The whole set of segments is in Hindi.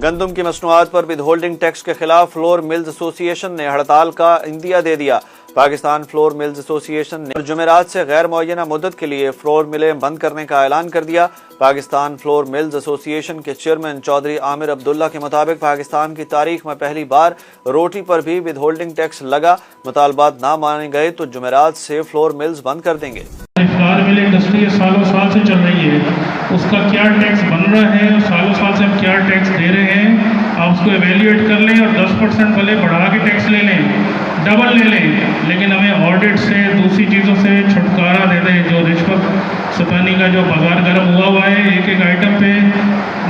गंदम की मसनूआत पर विदहोल्डिंग टैक्स के खिलाफ फ्लोर मिल्स एसोसिएशन ने हड़ताल का इंदिया दे दिया। पाकिस्तान फ्लोर मिल्स एसोसिएशन ने जुमेरात से गैर मुअय्यना मुद्दत के लिए फ्लोर मिलें बंद करने का ऐलान कर दिया। पाकिस्तान फ्लोर मिल्स एसोसिएशन के चेयरमैन चौधरी आमिर अब्दुल्ला के मुताबिक पाकिस्तान की तारीख में पहली बार रोटी पर भी विदहोल्डिंग टैक्स लगा। मुतालबात ना माने गए तो जुमेरात से फ्लोर मिल्स बंद कर देंगे। फ्लावर मिल इंडस्ट्री सालों साल से चल रही है, उसका क्या टैक्स बन रहा है और सालों साल से हम क्या टैक्स दे रहे हैं, आप उसको एवेल्यूएट कर लें और 10% भले बढ़ा के टैक्स ले लें, डबल ले लें, लेकिन हमें ऑडिट से दूसरी चीज़ों से छुटकारा दे दें। जो रिश्वत सतानी का जो बाजार गर्म हुआ है, एक एक आइटम पे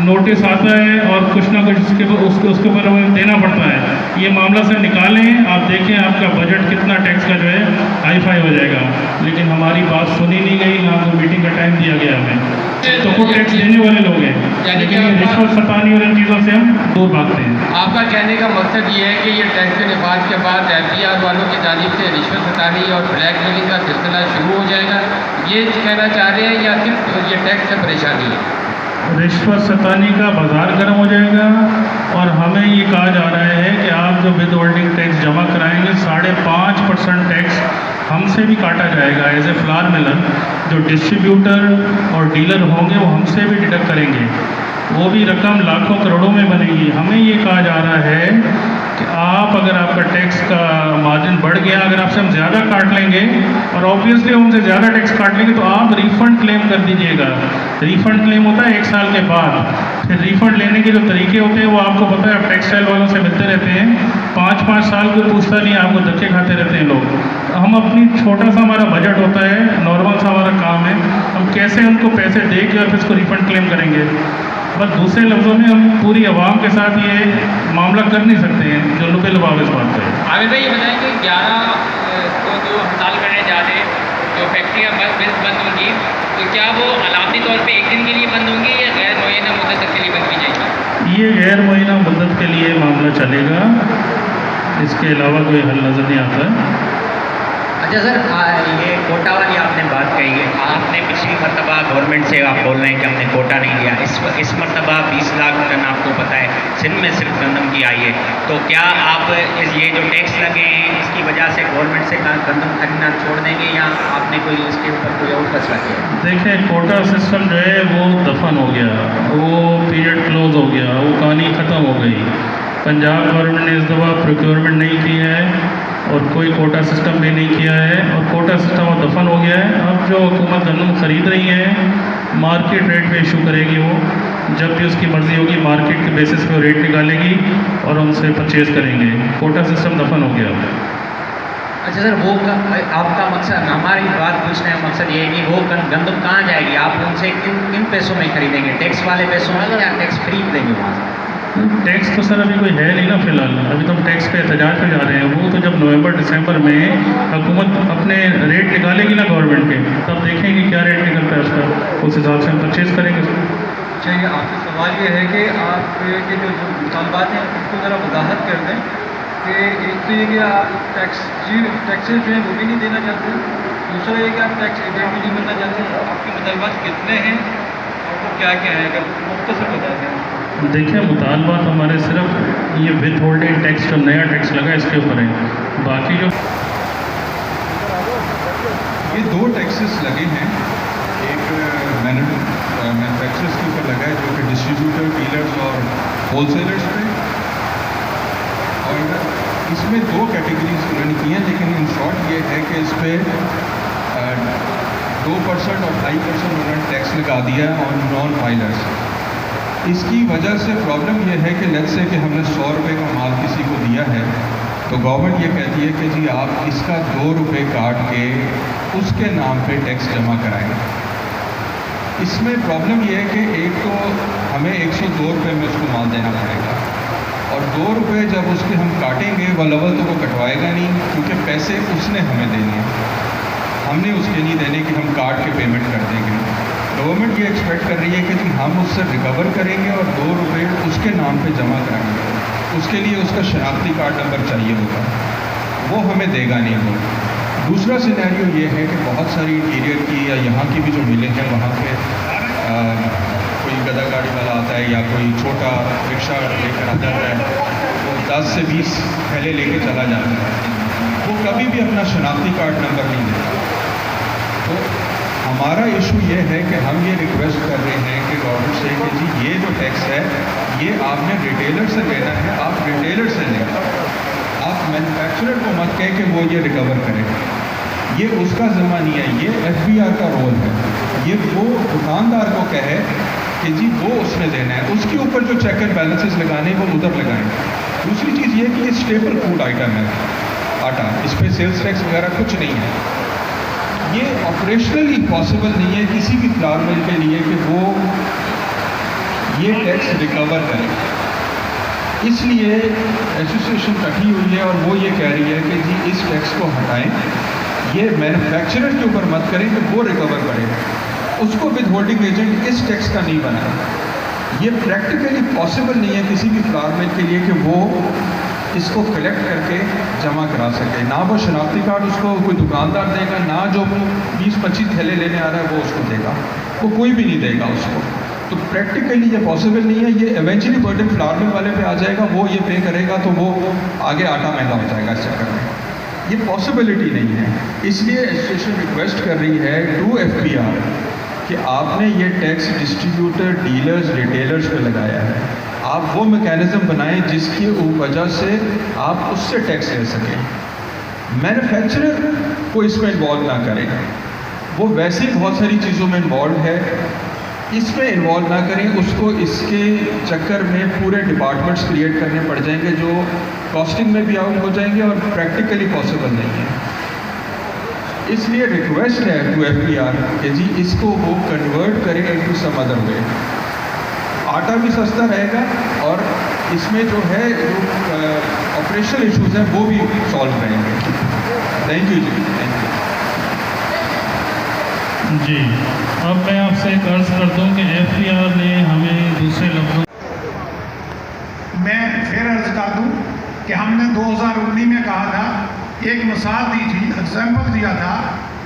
नोटिस आता है और कुछ ना कुछ उसके ऊपर हमें देना पड़ता है। ये मामला से निकालें, आप देखें आपका बजट कितना टैक्स का जो है हाई फाई हो जाएगा। लेकिन हमारी बात सुनी नहीं गई, ना कोई मीटिंग का टाइम दिया गया हमें। तो कुछ टैक्स देने वाले लोग हैं, लेकिन ये रिश्वत सतानी और इन चीज़ों से हम दूर भागते हैं। आपका कहने का मकसद ये है कि ये टैक्स के नफाज के बाद FDR वालों की जानिब से रिश्वत सतानी और ब्लैक मेलिंग का सिलसिला शुरू हो जाएगा, ये कहना चाह रहे हैं, या सिर्फ ये टैक्स से परेशानी है? रिश्वत सतानी का बाजार गर्म हो जाएगा और हमें ये कहा जा रहा है कि आप जो विद होल्डिंग टैक्स जमा कराएंगे 5.5% टैक्स हमसे भी काटा जाएगा एज ए फ्लावर मिलर। जो डिस्ट्रीब्यूटर और डीलर होंगे वो हमसे भी डिडक्ट करेंगे, वो भी रकम लाखों करोड़ों में बनेगी। हमें ये कहा जा रहा है कि आप अगर आपका टैक्स का मार्जिन बढ़ गया, अगर आपसे हम ज़्यादा काट लेंगे और ऑब्वियसली हमसे ज़्यादा टैक्स काट लेंगे तो आप रिफ़ंड क्लेम कर दीजिएगा। रिफ़ंड क्लेम होता है 1 साल के बाद। फिर रिफ़ंड लेने के जो तरीके होते हैं वो आपको पता है, आप टेक्सटाइल वालों से मिलते रहते हैं, 5-5 साल कोई पूछता नहीं, आपको धक्के खाते रहते हैं लोग। तो हम अपनी छोटा सा हमारा बजट होता है, नॉर्मल सा हमारा काम है, हम कैसे उनको पैसे दे के और फिर उसको रिफ़ंड क्लेम करेंगे। बस दूसरे लफ्ज़ों में हम पूरी आवाम के साथ ये मामला कर नहीं सकते हैं जो लुबे लुभाव इस बात पर। आमिर भाई ये बताएं कि 11 को जो हड़ताल करने जा रहे हैं, जो फैक्ट्रियाँ बंद होंगी, तो क्या वो अलामती तौर पे एक दिन के लिए बंद होंगी या गैर मुअय्यना मुद्दत तक के लिए बंद की जाएगी? ये गैर मुअय्यना मुद्दत के लिए मामला चलेगा, इसके अलावा कोई हल नज़र नहीं आता। अच्छा सर, ये कोटा वाली आपने बात कही है, आपने पिछली मरतबा गवर्नमेंट से आप बोल रहे हैं कि हमने कोटा नहीं दिया, इस मरतबा 20 लाख टन आपको पता है सिंध में सिर्फ गंदम की आई है, तो क्या आप ये जो टैक्स लगे हैं इसकी वजह से गवर्नमेंट से गंदम खरीदना छोड़ देंगे या आपने कोई इसके ऊपर कोई और फैसला किया? देखिए, कोटा सिस्टम जो है वो दफन हो गया, वो पीरियड क्लोज हो गया, वो कहानी ख़त्म हो गई। पंजाब गवर्नमेंट ने इस दफ़ा प्रोक्योरमेंट नहीं की है और कोई कोटा सिस्टम भी नहीं किया है और कोटा सिस्टम वो दफन हो गया है। अब जो हुकूमत गंदम ख़रीद रही है मार्केट रेट पे इशू करेगी, वो जब भी उसकी मर्ज़ी होगी मार्केट के बेसिस पे वो रेट निकालेगी और उनसे परचेज़ करेंगे। कोटा सिस्टम दफन हो गया। अच्छा सर, वो आपका मकसद, हमारी बात पूछने का मकसद ये है कि वो गंदम कहाँ जाएगी, आप उनसे किन पैसों में खरीदेंगे, टैक्स वाले पैसों में या टैक्स फ्री देंगे वहाँ से? टैक्स तो सर अभी कोई है नहीं ना फिलहाल, अभी तो हम टैक्स पे एहतजाज पे जा रहे हैं। वो तो जब नवंबर दिसंबर में हुकूमत अपने रेट निकालेगी ना गवर्नमेंट के, तब देखेंगे क्या रेट निकलता है उसका, उस हिसाब से हम परचेज़ करेंगे। चाहिए आपसे सवाल ये है कि आपके जो मुतालबात हैं उसको ज़रा वजाहत कर दें कि एक तो ये कि आप टैक्सेस जो है वो भी नहीं देना चाहते, दूसरा ये कि आप टैक्स एजेंट भी नहीं बनना चाहते। आपके मुतालबात कितने हैं और वो क्या क्या है, अगर मुख्तसर बता दें। देखिए, मुतालबात हमारे सिर्फ ये विद होल्डिंग टैक्स जो नया टैक्स लगा इसके ऊपर है। बाकी जो ये 2 टैक्सेस लगे हैं, एक मैन्युफैक्चरर्स के ऊपर लगा है जो कि डिस्ट्रीब्यूटर, डीलर्स और होलसेलर्स पे, और इसमें 2 कैटेगरीज उन्होंने की हैं, लेकिन इन शॉर्ट ये है कि इस पर 2% और 2.5% उन्होंने टैक्स लगा दिया है ऑन नॉन फाइलर्स। इसकी वजह से प्रॉब्लम यह है कि लेट्स से कि हमने 100 रुपये का माल किसी को दिया है, तो गवर्नमेंट ये कहती है कि जी आप इसका 2 रुपये काट के उसके नाम पे टैक्स जमा कराएं। इसमें प्रॉब्लम यह है कि एक तो हमें 102 रुपये में उसको माल देना पड़ेगा और 2 रुपये जब उसके हम काटेंगे वह लेवल तो वो कटवाएगा नहीं, क्योंकि पैसे उसने हमें देने हैं, हमने उसके नहीं देने कि हम काट के पेमेंट कर देंगे। गवर्नमेंट ये एक्सपेक्ट कर रही है कि हम उससे रिकवर करेंगे और 2 रुपये उसके नाम पे जमा कराएंगे, उसके लिए उसका शनाख्ती कार्ड नंबर चाहिए होगा, वो हमें देगा नहीं वो। दूसरा सिनेरियो ये है कि बहुत सारी इंटीरियर की या यहाँ की भी जो मिलें हैं वहाँ पे कोई गधा गाड़ी वाला आता है या कोई छोटा रिक्शा लेकर आ जाता है, वो 10 से 20 थैले लेके चला जाता है, वो कभी भी अपना शनाख्ती कार्ड नंबर नहीं देता। तो हमारा इशू ये है कि हम ये रिक्वेस्ट कर रहे हैं कि गवर्नमेंट से कि जी ये जो टैक्स है ये आपने रिटेलर से लेना है, आप रिटेलर से लें, आप मैन्युफैक्चरर को मत कह कि वो ये रिकवर करे, ये उसका ज़िम्मा नहीं है, ये FBR का रोल है। ये वो दुकानदार को कहे कि जी वो उसने देना है, उसके ऊपर जो चेक एंड बैलेंसेस लगाने वो उधर लगाएं। दूसरी चीज़ ये कि ये स्टेपल फूड आइटम है आटा, इस पर सेल्स टैक्स वगैरह कुछ नहीं है। ये ऑपरेशनली पॉसिबल नहीं है किसी भी फ्लावर मिल के लिए कि वो ये टैक्स रिकवर करे। इसलिए एसोसिएशन कटी हुई है और वो ये कह रही है कि जी इस टैक्स को हटाएं, ये मैन्युफैक्चरर के ऊपर मत करें कि वो रिकवर करे, उसको विद होल्डिंग एजेंट इस टैक्स का नहीं बनाए। ये प्रैक्टिकली पॉसिबल नहीं है किसी भी फ्लावर मिल के लिए कि वो इसको कलेक्ट करके जमा करा सके, ना वो शनाख्ती कार्ड उसको कोई दुकानदार देगा, ना जो 20-25 थैले लेने आ रहा है वो उसको देगा, वो कोई भी नहीं देगा उसको। तो प्रैक्टिकली ये पॉसिबल नहीं है। ये इवेंचुअली बर्डन फ्लावर मिल वाले पे आ जाएगा, वो ये पे करेगा तो वो आगे आटा महंगा हो जाएगा इस चक्कर में, ये पॉसिबिलिटी नहीं है। इसलिए एसोसिएशन रिक्वेस्ट कर रही है टू FBR कि आपने ये टैक्स डिस्ट्रीब्यूटर, डीलर्स, रिटेलर्स पे लगाया है, आप वो मैकेनिज़्म बनाएं जिसकी वजह से आप उससे टैक्स ले सकें। मैन्युफैक्चरर को इसमें इन्वॉल्व ना करें, वो वैसे ही बहुत सारी चीज़ों में इन्वॉल्व है, इसमें इन्वॉल्व ना करें उसको। इसके चक्कर में पूरे डिपार्टमेंट्स क्रिएट करने पड़ जाएंगे जो कॉस्टिंग में भी आउट हो जाएंगे और प्रैक्टिकली पॉसिबल नहीं है। इसलिए रिक्वेस्ट है टू FBR कि जी इसको वो कन्वर्ट करें इनटू सम अदर वे, आटा भी सस्ता रहेगा और इसमें जो है जो ऑपरेशनल इश्यूज हैं वो भी सॉल्व रहेंगे। थैंक यू जी, थैंक यू जी। अब मैं आपसे एक अर्ज करता हूँ कि FBR ने हमें दूसरे लफ्ज़ों मैं फिर अर्ज कर दूँ कि हमने 2019 में कहा था, एक मिसाल दी थी, एग्जाम्पल दिया था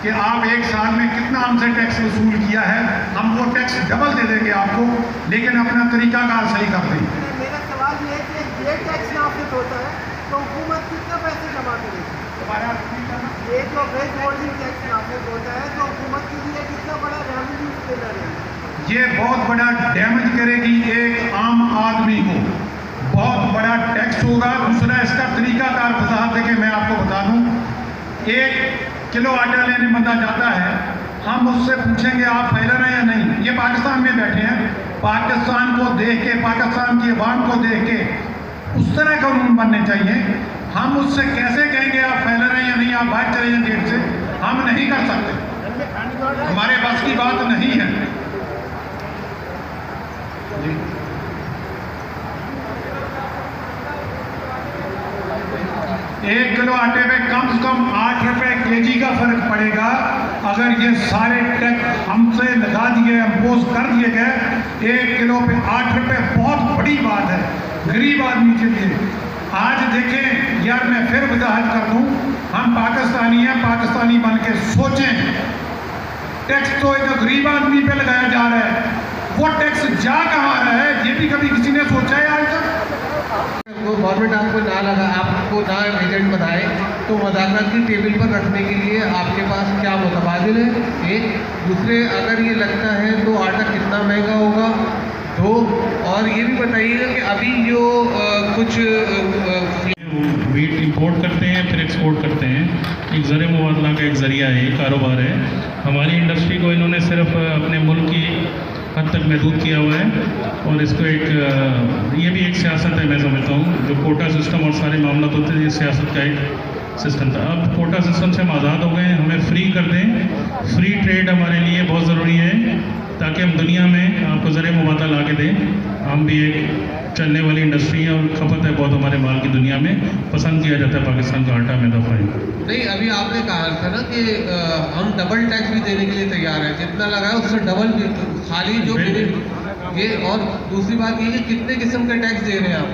कि आप एक साल में कितना हमसे टैक्स वसूल किया है, हम वो टैक्स डबल दे देंगे आपको, लेकिन अपना तरीकाकार सही कर दें। मेरा सवाल ये है कि ये टैक्स नाफिज होता है तो हुकूमत कितना पैसे जमा करेगी? ये जो वेज होल्डिंग टैक्स नाफिज होता है तो हुकूमत के लिए कितना बड़ा रेवेन्यू स्टेलर है? ये बहुत बड़ा डैमेज करेगी एक आम आदमी को, बहुत बड़ा टैक्स होगा। दूसरा इसका तरीकाकार वजाहत है कि मैं आपको बता दूँ, 1 किलो आटा लेने बंदा जाता है, हम उससे पूछेंगे आप फैलर हैं या नहीं, ये पाकिस्तान में बैठे हैं, पाकिस्तान को देख के, पाकिस्तान की अवाम को देख के उस तरह कानून बनने चाहिए। हम उससे कैसे कहेंगे आप फैलर हैं या नहीं, आप बात चले जाए गेट से, हम नहीं कर सकते, हमारे पास की बात नहीं है। 1 किलो आटे पे कम से कम 8 रुपए kg का फर्क पड़ेगा। अगर ये सारे टैक्स हमसे लगा दिए, इम्पोज कर दिए गए, 1 किलो पे 8 रुपए बहुत बड़ी बात है गरीब आदमी के लिए। आज देखें यार, मैं फिर वजाहत कर दूं, हम पाकिस्तानी हैं, पाकिस्तानी बन के सोचें, टैक्स तो एक गरीब आदमी पे लगाया जा रहा है, वो टैक्स जा कहाँ रहा है ये भी कभी किसी ने सोचा है आज तक? तो गवर्नमेंट आपको ना लगा, आपको ना एजेंट बनाए, तो मज़ाकरात की टेबल पर रखने के लिए आपके पास क्या मुतबादिल है? एक, दूसरे अगर ये लगता है तो आटा कितना महंगा होगा? 2, और ये भी बताइएगा कि अभी जो कुछ वीट इंपोर्ट करते हैं फिर एक्सपोर्ट करते हैं, एक ज़र मुबादला का एक ज़रिया है, कारोबार है। हमारी इंडस्ट्री को इन्होंने सिर्फ अपने मुल्क की हद तक महदूद किया हुआ है और इसको एक ये भी एक सियासत है, मैं समझता हूँ, जो कोटा सिस्टम और सारे मामला होते हैं, ये सियासत का एक सिस्टम था। अब कोटा सिस्टम से हम आज़ाद हो गए हैं, हमें फ्री कर दें। फ्री ट्रेड हमारे लिए बहुत ज़रूरी है ताकि हम दुनिया में आपको ज़र मुबादला ला के दें। हम भी एक चलने वाली इंडस्ट्री है और खपत है बहुत हमारे माल की दुनिया में, पसंद किया जाता है पाकिस्तान का आटा में दफ़ा। नहीं, अभी आपने कहा था ना कि हम डबल टैक्स भी देने के लिए तैयार हैं, जितना लगा है उससे डबल भी, खाली जो ये। और दूसरी बात ये कि कितने किस्म के टैक्स दे रहे हैं आप?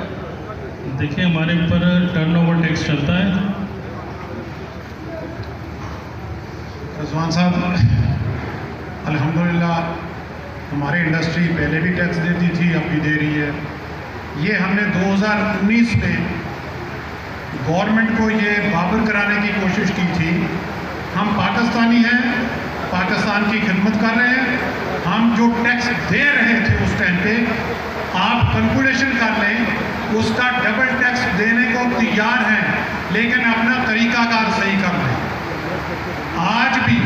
देखिए, हमारे ऊपर टर्नओवर टैक्स चलता है। रज़वान साहब, अल्हम्दुलिल्लाह हमारी इंडस्ट्री पहले भी टैक्स देती थी, अब भी दे रही है। ये हमने 2019 में गवर्नमेंट को ये बाबर कराने की कोशिश की थी। हम पाकिस्तानी हैं, पाकिस्तान की खिदमत कर रहे हैं। हम जो टैक्स दे रहे थे उस टाइम पे, आप कैलकुलेशन कर लें, उसका डबल टैक्स देने को तैयार हैं, लेकिन अपना तरीकाकार सही कर लें। आज भी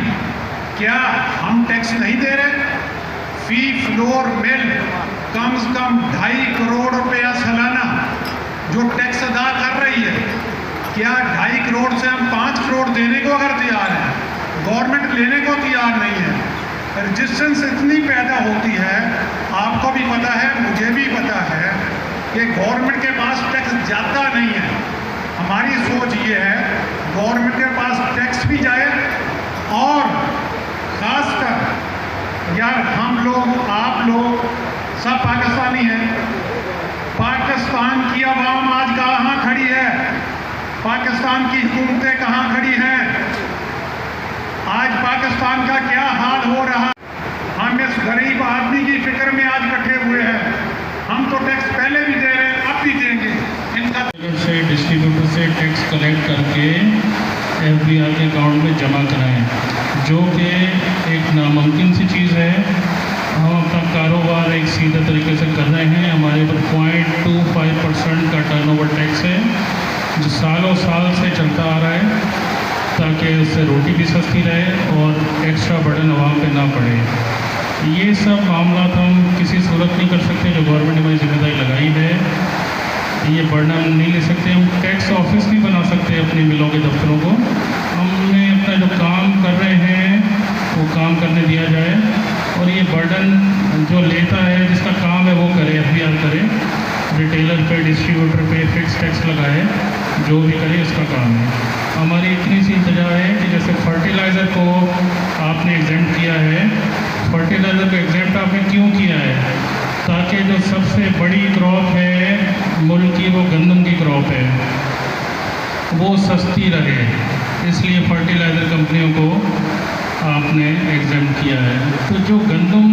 क्या हम टैक्स नहीं दे रहे? फी फ्लोर मिल कम से कम 2.5 करोड़ रुपया सालाना जो टैक्स अदा कर रही है, क्या 2.5 करोड़ से हम 5 करोड़ देने को अगर तैयार हैं, गवर्नमेंट लेने को तैयार नहीं है। रजिस्टेंस इतनी पैदा होती है, आपको भी पता है, मुझे भी पता है कि गवर्नमेंट के पास टैक्स जाता नहीं है। हमारी सोच ये है गवर्नमेंट के पास टैक्स भी जाए, और ख़ासकर यार हम लोग, आप लोग सब पाकिस्तानी हैं। पाकिस्तान की आवाम आज कहाँ खड़ी है? पाकिस्तान की हुकूमतें कहाँ खड़ी हैं? आज पाकिस्तान का क्या हाल हो रहा? हम इस गरीब आदमी की फिक्र में आज इकट्ठे हुए हैं। हम तो टैक्स पहले भी दे रहे हैं, अब भी देंगे। इनका से डिस्ट्रीब्यूटर से टैक्स कलेक्ट करके एफबीआर के अकाउंट में जमा कराएं, जो कि एक नामुमकिन सी चीज़ है। हम अपना कारोबार एक सीधा तरीके से कर रहे हैं। हमारे ऊपर 0.25% का टर्नओवर टैक्स है, जो सालों साल से चलता आ रहा है, ताकि उससे रोटी भी सस्ती रहे और एक्स्ट्रा बर्डन आवाम पे ना पड़े। ये सब मामला हम किसी सूरत नहीं कर सकते। जो गवर्नमेंट ने हमारी जिम्मेदारी लगाई है, ये बर्डन नहीं ले सकते। हम टैक्स ऑफिस नहीं बना सकते अपनी मिलों के दफ्तरों को। हमने अपना जो काम कर रहे हैं वो काम करने दिया जाए, और ये बर्डन जो लेता है, जिसका काम है वो करे, एफबीआर करे, रिटेलर पे, डिस्ट्रीब्यूटर पे फिक्स टैक्स लगाए, जो भी करे इसका काम है। हमारी इतनी सी इंतजार है कि जैसे फर्टिलाइज़र को आपने एग्जेम्प्ट किया है, फर्टिलाइज़र को एग्जेम्प्ट आपने क्यों किया है? ताकि जो सबसे बड़ी क्रॉप है मुल्क की, वो गंदम की क्रॉप है, वो सस्ती रहे, इसलिए फर्टिलाइज़र कंपनियों को आपने एग्जेम्प्ट किया है। तो जो गंदम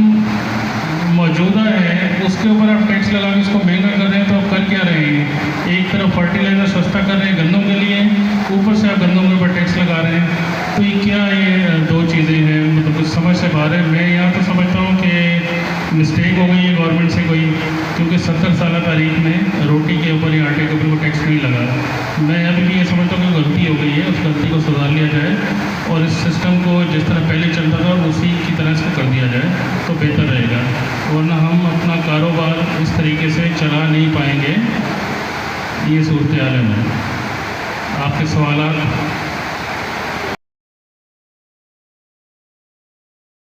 मौजूदा है उसके ऊपर आप टैक्स लगा के उसको महंगा कर रहे हैं, तो आप कर क्या रहे हैं? एक तरफ फर्टिलाइज़र सस्ता कर रहे हैं गंदम के लिए, ऊपर से आप गंदम के ऊपर टैक्स लगा रहे हैं। तो ये क्या, ये दो चीज़ें हैं, मतलब कुछ समझ से बाहर है। मैं यहाँ तो समझता हूँ कि मिस्टेक हो गई है गवर्नमेंट से कोई, क्योंकि 70 साल तारीख में रोटी के ऊपर या आटे के ऊपर कोई टैक्स नहीं लगा। मैं अभी भी ये समझता हूँ कि गलती हो गई है, उस गलती को सुधार लिया जाए, और इस सिस्टम को जिस तरह पहले चलता था उसी की तरह से कर दिया जाए तो बेहतर रहेगा, वरना हम अपना कारोबार इस तरीके से चला नहीं पाएंगे। ये सूरत हाल है। आपके सवाल